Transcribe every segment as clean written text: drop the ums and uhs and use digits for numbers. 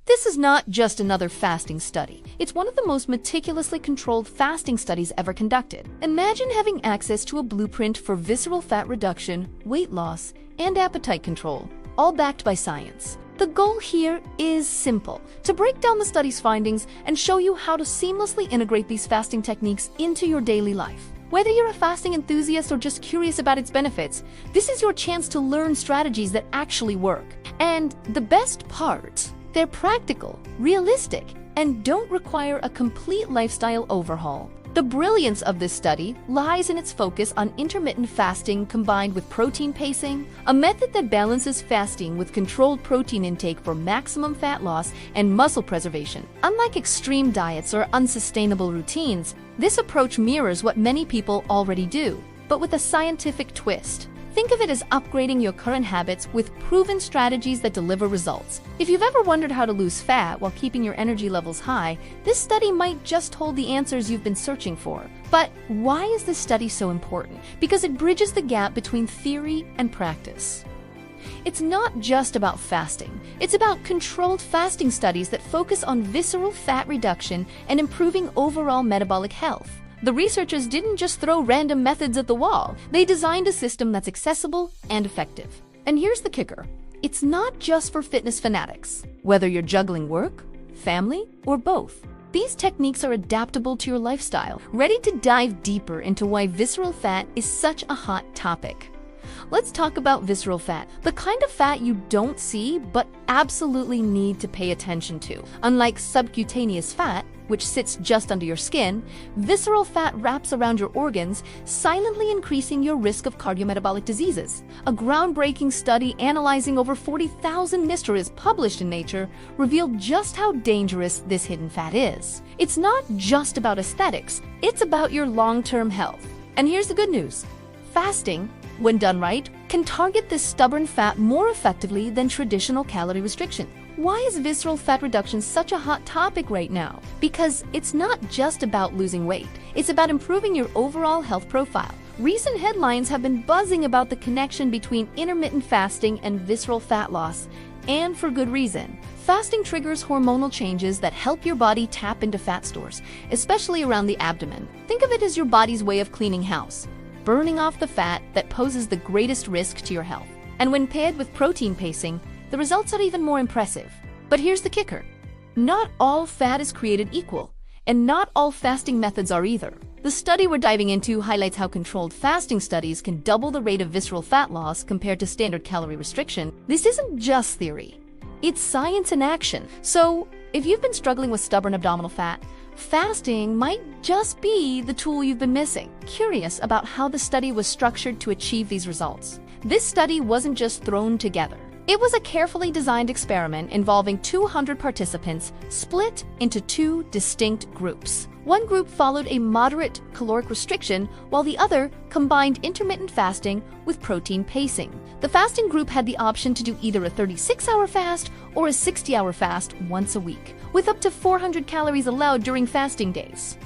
This is not just another fasting study. It's one of the most meticulously controlled fasting studies ever conducted. Imagine having access to a blueprint for visceral fat reduction, weight loss, and appetite control, all backed by science. The goal here is simple: to break down the study's findings and show you how to seamlessly integrate these fasting techniques into your daily life. Whether you're a fasting enthusiast or just curious about its benefits, this is your chance to learn strategies that actually work. And the best part, they're practical, realistic, and don't require a complete lifestyle overhaul. The brilliance of this study lies in its focus on intermittent fasting combined with protein pacing, a method that balances fasting with controlled protein intake for maximum fat loss and muscle preservation. Unlike extreme diets or unsustainable routines, this approach mirrors what many people already do, but with a scientific twist. Think of it as upgrading your current habits with proven strategies that deliver results. If you've ever wondered how to lose fat while keeping your energy levels high, this study might just hold the answers you've been searching for. But why is this study so important? Because it bridges the gap between theory and practice. It's not just about fasting. It's about controlled fasting studies that focus on visceral fat reduction and improving overall metabolic health. The researchers didn't just throw random methods at the wall. They designed a system that's accessible and effective. And here's the kicker: it's not just for fitness fanatics. Whether you're juggling work, family, or both, these techniques are adaptable to your lifestyle. Ready to dive deeper into why visceral fat is such a hot topic? Let's talk about visceral fat, the kind of fat you don't see but absolutely need to pay attention to. Unlike subcutaneous fat, which sits just under your skin, visceral fat wraps around your organs, silently increasing your risk of cardiometabolic diseases. A groundbreaking study analyzing over 40,000 mysteries published in Nature revealed just how dangerous this hidden fat is. It's not just about aesthetics, it's about your long-term health. And here's the good news: fasting, when done right, can target this stubborn fat more effectively than traditional calorie restriction. Why is visceral fat reduction such a hot topic right now? Because it's not just about losing weight. It's about improving your overall health profile. Recent headlines have been buzzing about the connection between intermittent fasting and visceral fat loss, and for good reason. Fasting triggers hormonal changes that help your body tap into fat stores, especially around the abdomen. Think of it as your body's way of cleaning house, burning off the fat that poses the greatest risk to your health. And when paired with protein pacing, the results are even more impressive. But here's the kicker: not all fat is created equal, and not all fasting methods are either. The study we're diving into highlights how controlled fasting studies can double the rate of visceral fat loss compared to standard calorie restriction. This isn't just theory, it's science in action. So, if you've been struggling with stubborn abdominal fat, fasting might just be the tool you've been missing. Curious about how the study was structured to achieve these results? This study wasn't just thrown together. It was a carefully designed experiment involving 200 participants split into two distinct groups. One group followed a moderate caloric restriction, while the other combined intermittent fasting with protein pacing. The fasting group had the option to do either a 36-hour fast or a 60-hour fast once a week, with up to 400 calories allowed during fasting days.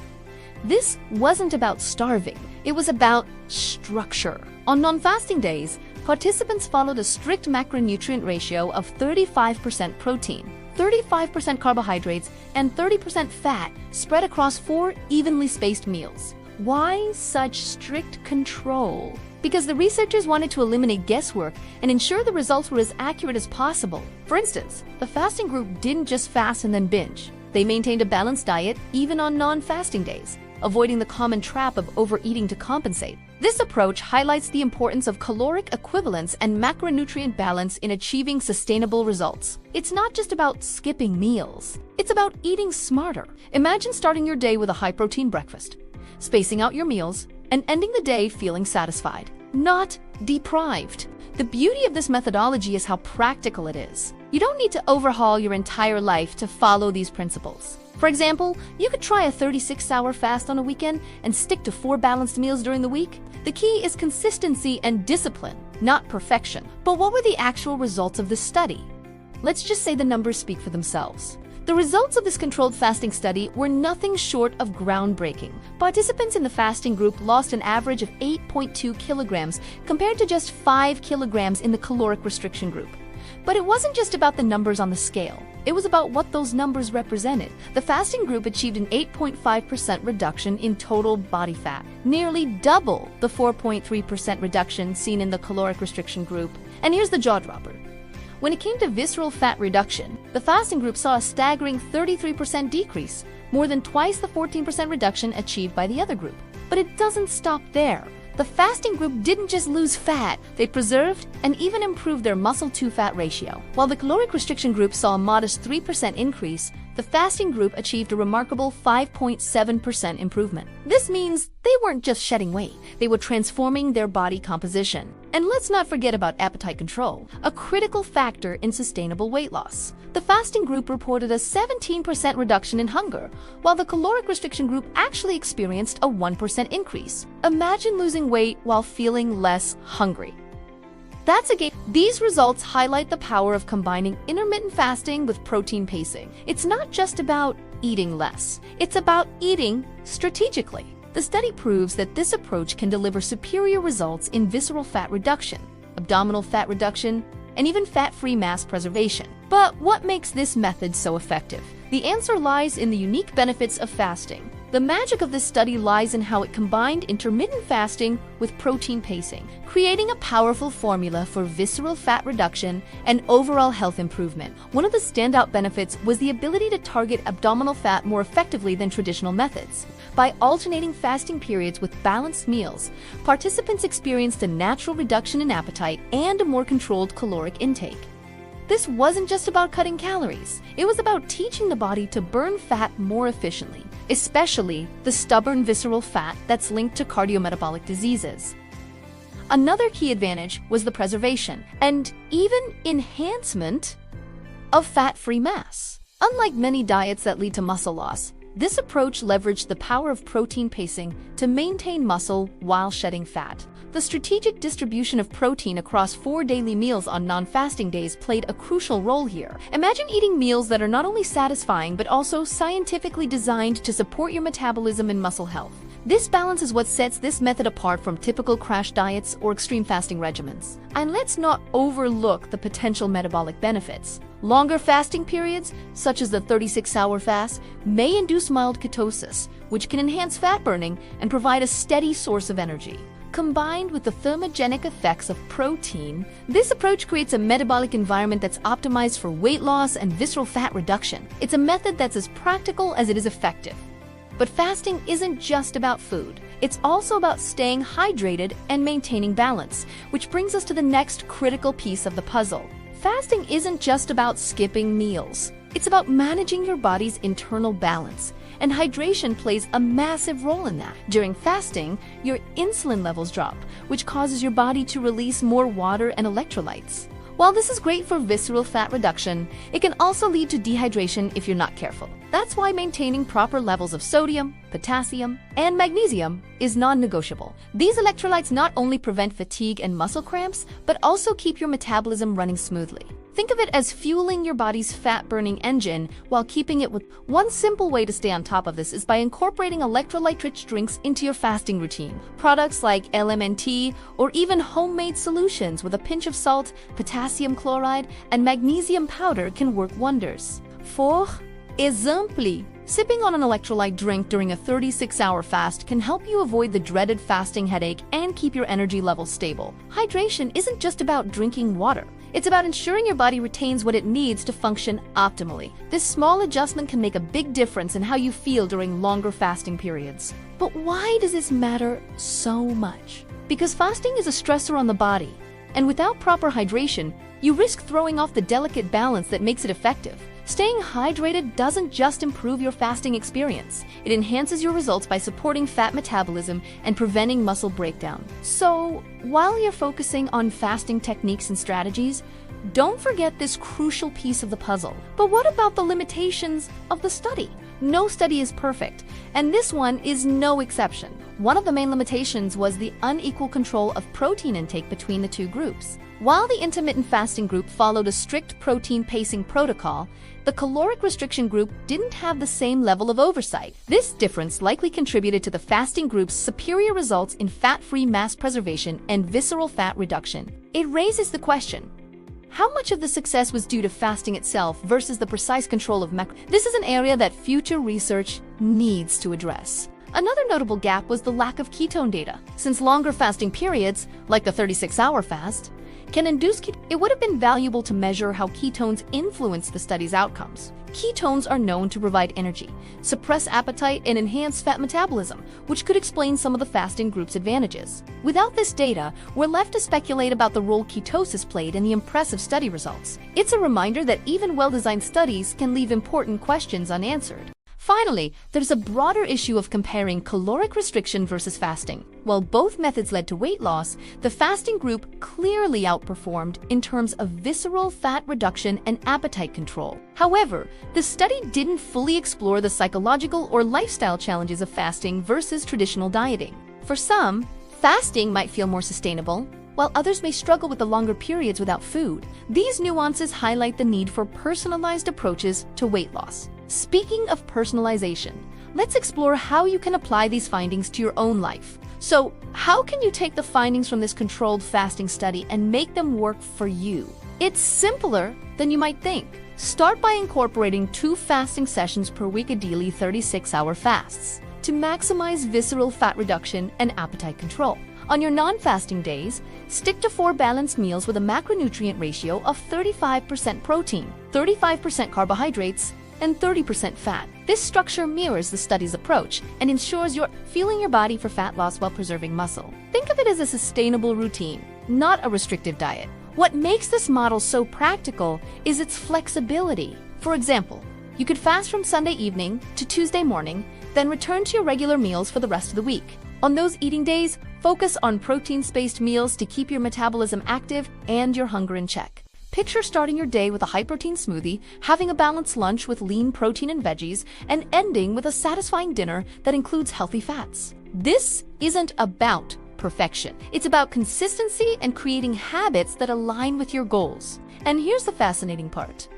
This wasn't about starving, it was about structure. On non-fasting days, participants followed a strict macronutrient ratio of 35% protein, 35% carbohydrates, and 30% fat spread across 4 evenly spaced meals. Why such strict control? Because the researchers wanted to eliminate guesswork and ensure the results were as accurate as possible. For instance, the fasting group didn't just fast and then binge. They maintained a balanced diet even on non-fasting days, avoiding the common trap of overeating to compensate. This approach highlights the importance of caloric equivalence and macronutrient balance in achieving sustainable results. It's not just about skipping meals, it's about eating smarter. Imagine starting your day with a high-protein breakfast, spacing out your meals, and ending the day feeling satisfied, not deprived. The beauty of this methodology is how practical it is. You don't need to overhaul your entire life to follow these principles. For example, you could try a 36-hour fast on a weekend and stick to 4 balanced meals during the week. The key is consistency and discipline, not perfection. But what were the actual results of this study? Let's just say the numbers speak for themselves. The results of this controlled fasting study were nothing short of groundbreaking. Participants in the fasting group lost an average of 8.2 kilograms compared to just 5 kilograms in the caloric restriction group. But it wasn't just about the numbers on the scale. It was about what those numbers represented. The fasting group achieved an 8.5% reduction in total body fat, nearly double the 4.3% reduction seen in the caloric restriction group. And here's the jaw-dropper. When it came to visceral fat reduction, the fasting group saw a staggering 33% decrease, more than twice the 14% reduction achieved by the other group. But it doesn't stop there. The fasting group didn't just lose fat, they preserved and even improved their muscle-to-fat ratio. While the caloric restriction group saw a modest 3% increase, the fasting group achieved a remarkable 5.7% improvement. This means they weren't just shedding weight, they were transforming their body composition. And let's not forget about appetite control, a critical factor in sustainable weight loss. The fasting group reported a 17% reduction in hunger, while the caloric restriction group actually experienced a 1% increase. Imagine losing weight while feeling less hungry. That's a game. These results highlight the power of combining intermittent fasting with protein pacing. It's not just about eating less, it's about eating strategically. The study proves that this approach can deliver superior results in visceral fat reduction, abdominal fat reduction, and even fat-free mass preservation. But what makes this method so effective? The answer lies in the unique benefits of fasting. The magic of this study lies in how it combined intermittent fasting with protein pacing, creating a powerful formula for visceral fat reduction and overall health improvement. One of the standout benefits was the ability to target abdominal fat more effectively than traditional methods. By alternating fasting periods with balanced meals, participants experienced a natural reduction in appetite and a more controlled caloric intake. This wasn't just about cutting calories, it was about teaching the body to burn fat more efficiently, especially the stubborn visceral fat that's linked to cardiometabolic diseases. Another key advantage was the preservation and even enhancement of fat-free mass. Unlike many diets that lead to muscle loss, this approach leveraged the power of protein pacing to maintain muscle while shedding fat. The strategic distribution of protein across 4 daily meals on non-fasting days played a crucial role here. Imagine eating meals that are not only satisfying but also scientifically designed to support your metabolism and muscle health. This balance is what sets this method apart from typical crash diets or extreme fasting regimens. And let's not overlook the potential metabolic benefits. Longer fasting periods, such as the 36-hour fast, may induce mild ketosis, which can enhance fat burning and provide a steady source of energy. Combined with the thermogenic effects of protein, this approach creates a metabolic environment that's optimized for weight loss and visceral fat reduction. It's a method that's as practical as it is effective. But fasting isn't just about food. It's also about staying hydrated and maintaining balance, which brings us to the next critical piece of the puzzle. Fasting isn't just about skipping meals. It's about managing your body's internal balance, and hydration plays a massive role in that. During fasting, your insulin levels drop, which causes your body to release more water and electrolytes. While this is great for visceral fat reduction, it can also lead to dehydration if you're not careful. That's why maintaining proper levels of sodium, potassium, and magnesium is non-negotiable. These electrolytes not only prevent fatigue and muscle cramps, but also keep your metabolism running smoothly. Think of it as fueling your body's fat-burning engine while keeping it with. One simple way to stay on top of this is by incorporating electrolyte-rich drinks into your fasting routine. Products like LMNT or even homemade solutions with a pinch of salt, potassium chloride, and magnesium powder can work wonders. For example, sipping on an electrolyte drink during a 36-hour fast can help you avoid the dreaded fasting headache and keep your energy levels stable. Hydration isn't just about drinking water. It's about ensuring your body retains what it needs to function optimally. This small adjustment can make a big difference in how you feel during longer fasting periods. But why does this matter so much? Because fasting is a stressor on the body, and without proper hydration, you risk throwing off the delicate balance that makes it effective. Staying hydrated doesn't just improve your fasting experience. It enhances your results by supporting fat metabolism and preventing muscle breakdown. So, while you're focusing on fasting techniques and strategies, don't forget this crucial piece of the puzzle. But what about the limitations of the study? No study is perfect, and this one is no exception. One of the main limitations was the unequal control of protein intake between the two groups. While the intermittent fasting group followed a strict protein pacing protocol, the caloric restriction group didn't have the same level of oversight. This difference likely contributed to the fasting group's superior results in fat-free mass preservation and visceral fat reduction. It raises the question, how much of the success was due to fasting itself versus the precise control of macro? This is an area that future research needs to address. Another notable gap was the lack of ketone data. Since longer fasting periods, like the 36-hour fast, can induce it would have been valuable to measure how ketones influence the study's outcomes. Ketones are known to provide energy, suppress appetite, and enhance fat metabolism, which could explain some of the fasting group's advantages. Without this data, we're left to speculate about the role ketosis played in the impressive study results. It's a reminder that even well-designed studies can leave important questions unanswered. Finally, there's a broader issue of comparing caloric restriction versus fasting. While both methods led to weight loss, the fasting group clearly outperformed in terms of visceral fat reduction and appetite control. However, the study didn't fully explore the psychological or lifestyle challenges of fasting versus traditional dieting. For some, fasting might feel more sustainable, while others may struggle with the longer periods without food. These nuances highlight the need for personalized approaches to weight loss. Speaking of personalization, let's explore how you can apply these findings to your own life. So, how can you take the findings from this controlled fasting study and make them work for you? It's simpler than you might think. Start by incorporating 2 fasting sessions per week, ideally 36-hour fasts, to maximize visceral fat reduction and appetite control. On your non-fasting days, stick to 4 balanced meals with a macronutrient ratio of 35% protein, 35% carbohydrates, and 30% fat. This structure mirrors the study's approach and ensures you're fueling your body for fat loss while preserving muscle. Think of it as a sustainable routine, not a restrictive diet. What makes this model so practical is its flexibility. For example, you could fast from Sunday evening to Tuesday morning, then return to your regular meals for the rest of the week. On those eating days, focus on protein-spaced meals to keep your metabolism active and your hunger in check. Picture starting your day with a high-protein smoothie, having a balanced lunch with lean protein and veggies, and ending with a satisfying dinner that includes healthy fats. This isn't about perfection. It's about consistency and creating habits that align with your goals. And here's the fascinating part.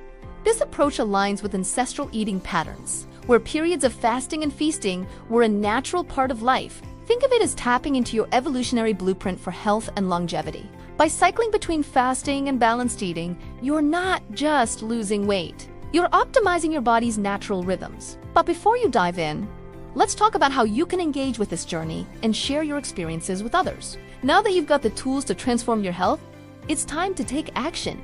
This approach aligns with ancestral eating patterns, where periods of fasting and feasting were a natural part of life. Think of it as tapping into your evolutionary blueprint for health and longevity. By cycling between fasting and balanced eating, you're not just losing weight. You're optimizing your body's natural rhythms. But before you dive in, let's talk about how you can engage with this journey and share your experiences with others. Now that you've got the tools to transform your health, it's time to take action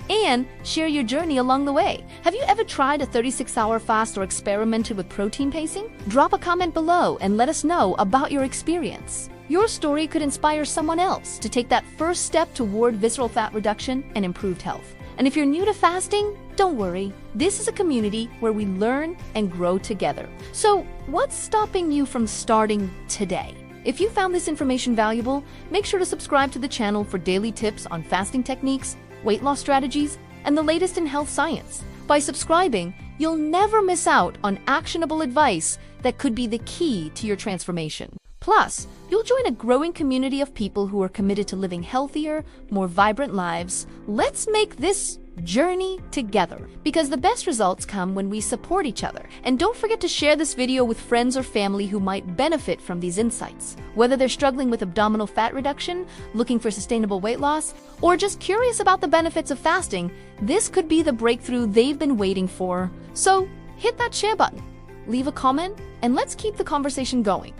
and share your journey along the way. Have you ever tried a 36-hour fast or experimented with protein pacing? Drop a comment below and let us know about your experience. Your story could inspire someone else to take that first step toward visceral fat reduction and improved health. And if you're new to fasting, don't worry. This is a community where we learn and grow together. So, what's stopping you from starting today? If you found this information valuable, make sure to subscribe to the channel for daily tips on fasting techniques, weight loss strategies, and the latest in health science. By subscribing, you'll never miss out on actionable advice that could be the key to your transformation. Plus, you'll join a growing community of people who are committed to living healthier, more vibrant lives. Let's make this journey together, because the best results come when we support each other. And don't forget to share this video with friends or family who might benefit from these insights. Whether they're struggling with abdominal fat reduction, looking for sustainable weight loss, or just curious about the benefits of fasting, this could be the breakthrough they've been waiting for. So hit that share button, leave a comment, and let's keep the conversation going.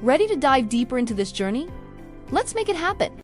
Ready to dive deeper into this journey? Let's make it happen.